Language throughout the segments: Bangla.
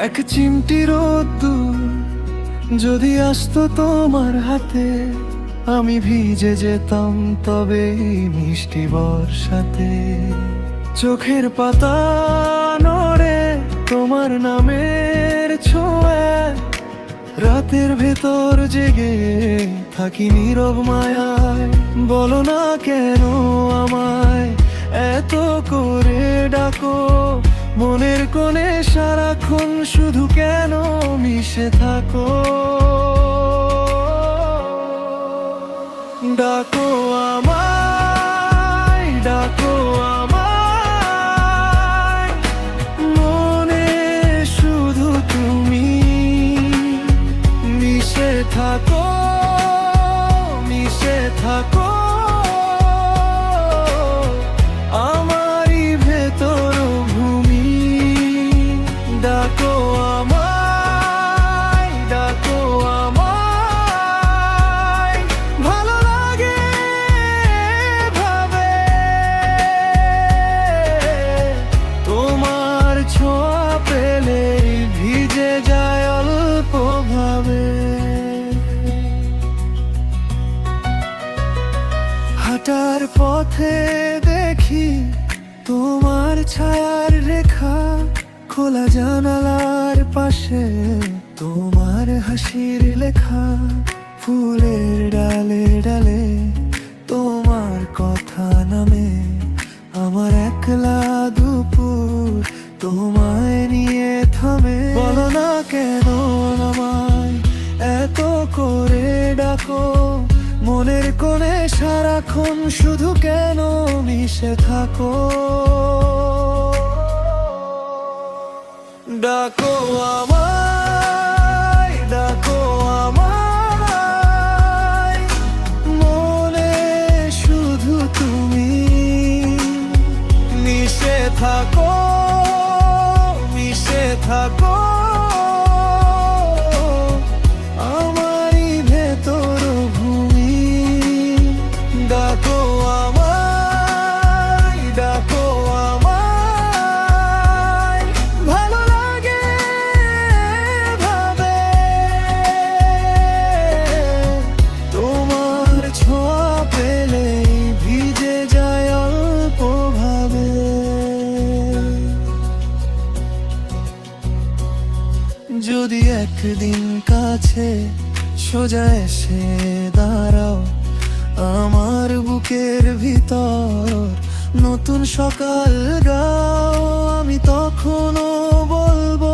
এক চিমটি রোদ্দুর যদি আসতো তোমার হাতে, আমি ভিজে যেতাম তবে এই মিষ্টি বর্ষাতে। চোখের পাতা নড়ে তোমার নামের ছোঁয়ায়, রাতের ভেতর জেগে থাকি নীরব মায়ায়। বলো না কেন আমায় এত করে ডাকো, মনের কোণে সারাক্ষণ শুধু কেন মিশে থাকো। ডাকো আমায়, ডাকো আমায়, মনে শুধু তুমি মিশে থাকো, মিশে থাকো আমারই ভেতর ভূমি। ডাকো আমায়, ডাকো আমায়, ভালো লাগে ভাবে তোমার ছোঁয়া পেলে ভিজে যায় অল্প ভাবে। হাঁটার পথে দেখি তোমার ছায়ার রেখা, খোলা জানালার পাশে তোমার হাসির লেখা। ফুলের ডালে ডালে তোমার কথা নামে, আমার একলা দুপুর তোমায় নিয়ে থামে। বলো না কেন আমায় এত করে ডাকো, মনের কোণে সারাক্ষণ শুধু কেন মিশে থাকো। ডাকো আমায়, ডাকো আমায়, মনে শুধু তুমি মিশে থাকো, মিশে থাকো আমারই ভেতর ভূমি। ডাকো আমায়, ডাকো আমায়, ভালো লাগে ভাবে তোমার ছোঁয়া পেলে ভিজে যায় অল্প ভাবে। যদি একদিন কাছে সোজা এসে দাঁড়াও আমার বুকের ভিতর, নতুন সকাল গাও, আমি তখনও বলবো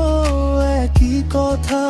একই কথা